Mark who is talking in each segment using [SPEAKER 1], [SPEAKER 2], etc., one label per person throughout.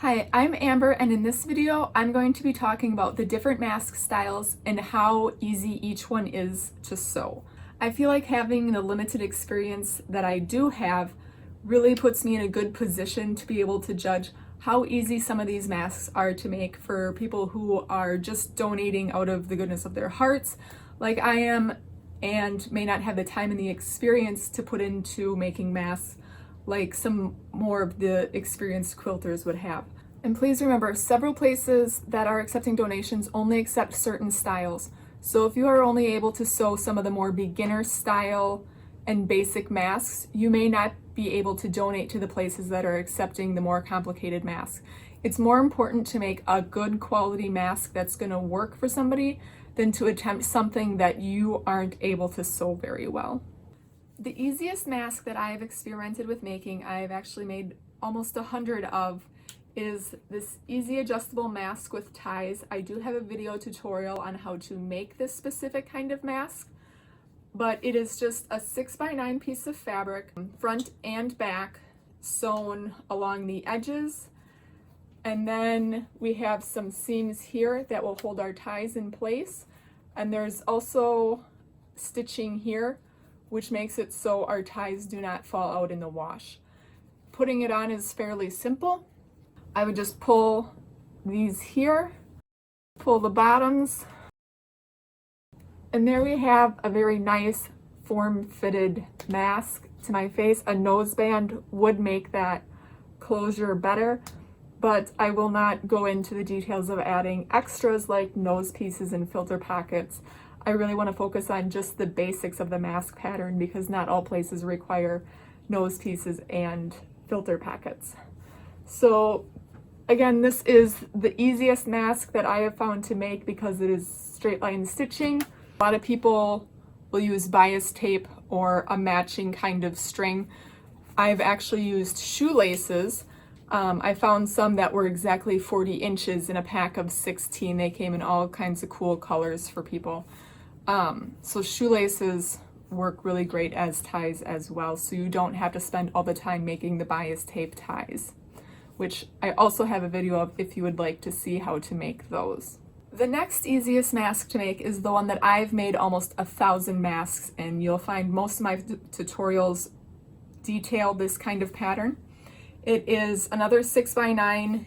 [SPEAKER 1] Hi, I'm Amber, and in this video I'm going to be talking about the different mask styles and how easy each one is to sew. I feel like having the limited experience that I do have really puts me in a good position to be able to judge how easy some of these masks are to make for people who are just donating out of the goodness of their hearts, like I am, and may not have the time and the experience to put into making masks like some more of the experienced quilters would have. And please remember, several places that are accepting donations only accept certain styles. So if you are only able to sew some of the more beginner style and basic masks, you may not be able to donate to the places that are accepting the more complicated masks. It's more important to make a good quality mask that's going to work for somebody than to attempt something that you aren't able to sew very well. The easiest mask that I've experimented with making, I've actually made almost 100 of, is this easy adjustable mask with ties. I do have a video tutorial on how to make this specific kind of mask, but it is just a 6x9 piece of fabric, front and back, sewn along the edges. And then we have some seams here that will hold our ties in place. And there's also stitching here, which makes it so our ties do not fall out in the wash. Putting it on is fairly simple. I would just pull these here, pull the bottoms, and there we have a very nice form-fitted mask to my face. A noseband would make that closure better, but I will not go into the details of adding extras like nose pieces and filter pockets. I really want to focus on just the basics of the mask pattern because not all places require nose pieces and filter pockets. So again, this is the easiest mask that I have found to make because it is straight line stitching. A lot of people will use bias tape or a matching kind of string. I've actually used shoelaces. I found some that were exactly 40 inches in a pack of 16. They came in all kinds of cool colors for people. So shoelaces work really great as ties as well, so you don't have to spend all the time making the bias tape ties, which I also have a video of if you would like to see how to make those. The next easiest mask to make is the one that I've made almost 1,000 masks in. You'll find most of my tutorials detail this kind of pattern. It is another 6x9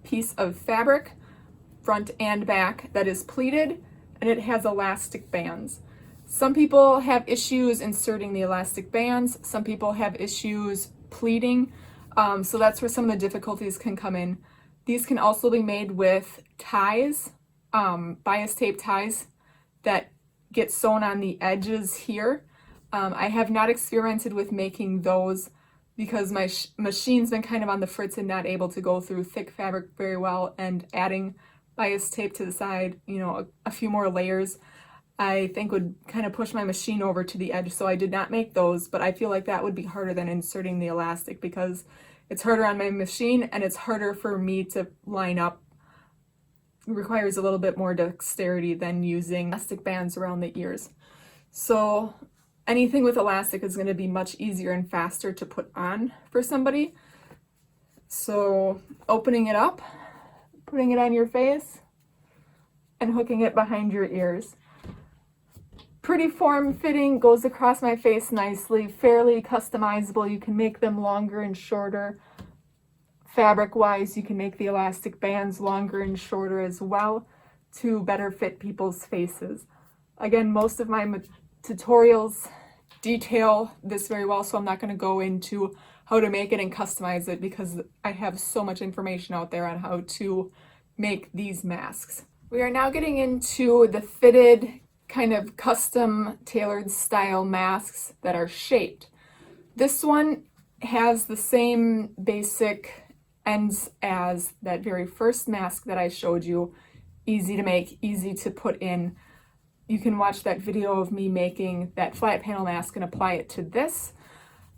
[SPEAKER 1] piece of fabric, front and back, that is pleated, and it has elastic bands. Some people have issues inserting the elastic bands. Some people have issues pleating. So that's where some of the difficulties can come in. These can also be made with ties, bias tape ties that get sewn on the edges here. I have not experimented with making those because my machine's been kind of on the fritz and not able to go through thick fabric very well, and adding bias tape to the side, a few more layers, I think would kind of push my machine over to the edge. So I did not make those, but I feel like that would be harder than inserting the elastic because it's harder on my machine and it's harder for me to line up. It requires a little bit more dexterity than using elastic bands around the ears. So anything with elastic is going to be much easier and faster to put on for somebody. So opening it up, putting it on your face, and hooking it behind your ears. Pretty form-fitting, goes across my face nicely, fairly customizable. You can make them longer and shorter. Fabric-wise, you can make the elastic bands longer and shorter as well to better fit people's faces. Again, most of my tutorials detail this very well, so I'm not going to go into how to make it and customize it because I have so much information out there on how to make these masks. We are now getting into the fitted kind of custom tailored style masks that are shaped. This one has the same basic ends as that very first mask that I showed you. Easy to make, easy to put in. You can watch that video of me making that flat panel mask and apply it to this.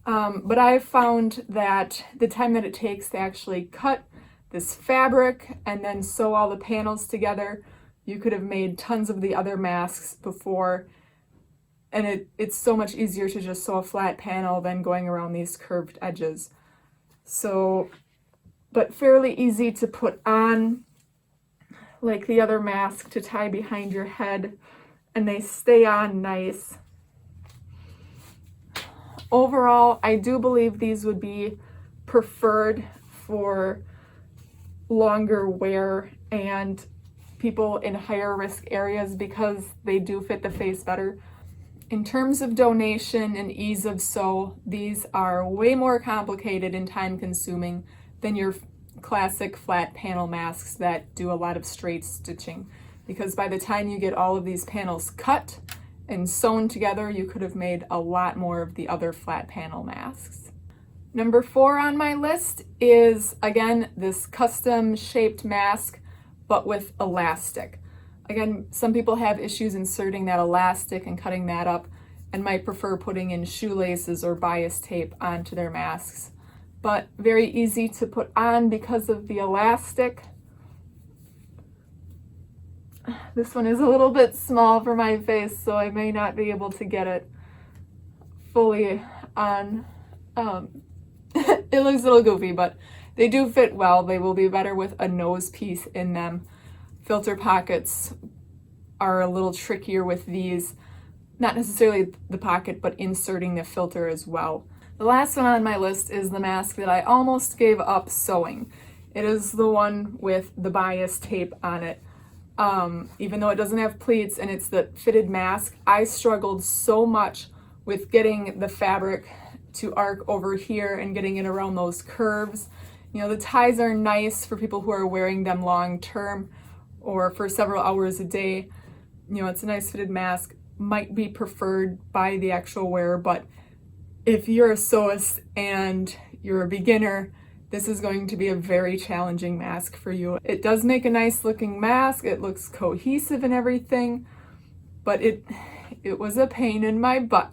[SPEAKER 1] But I've found that the time that it takes to actually cut this fabric and then sew all the panels together, you could have made tons of the other masks before, and it's so much easier to just sew a flat panel than going around these curved edges. So but fairly easy to put on, like the other mask, to tie behind your head, and they stay on nice. Overall, I do believe these would be preferred for longer wear and people in higher risk areas because they do fit the face better. In terms of donation and ease of sew, these are way more complicated and time consuming than your classic flat panel masks that do a lot of straight stitching, because by the time you get all of these panels cut and sewn together, you could have made a lot more of the other flat panel masks. Number 4 on my list is, again, this custom shaped mask, but with elastic. Again, some people have issues inserting that elastic and cutting that up and might prefer putting in shoelaces or bias tape onto their masks. But very easy to put on because of the elastic. This one is a little bit small for my face, so I may not be able to get it fully on. It looks a little goofy, but they do fit well. They will be better with a nose piece in them. Filter pockets are a little trickier with these. Not necessarily the pocket, but inserting the filter as well. The last one on my list is the mask that I almost gave up sewing. It is the one with the bias tape on it. Even though it doesn't have pleats and it's the fitted mask, I struggled so much with getting the fabric to arc over here and getting it around those curves. You know, the ties are nice for people who are wearing them long term or for several hours a day. You know, it's a nice fitted mask, might be preferred by the actual wearer, but if you're a sewist and you're a beginner, this is going to be a very challenging mask for you. It does make a nice looking mask, it looks cohesive and everything, but it was a pain in my butt.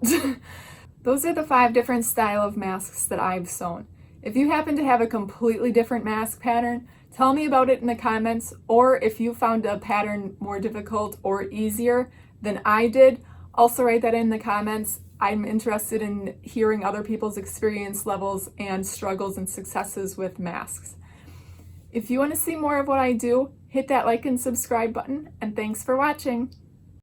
[SPEAKER 1] Those are the 5 different style of masks that I've sewn. If you happen to have a completely different mask pattern, tell me about it in the comments, or if you found a pattern more difficult or easier than I did, also write that in the comments. I'm interested in hearing other people's experience levels and struggles and successes with masks. If you want to see more of what I do, hit that like and subscribe button, and thanks for watching.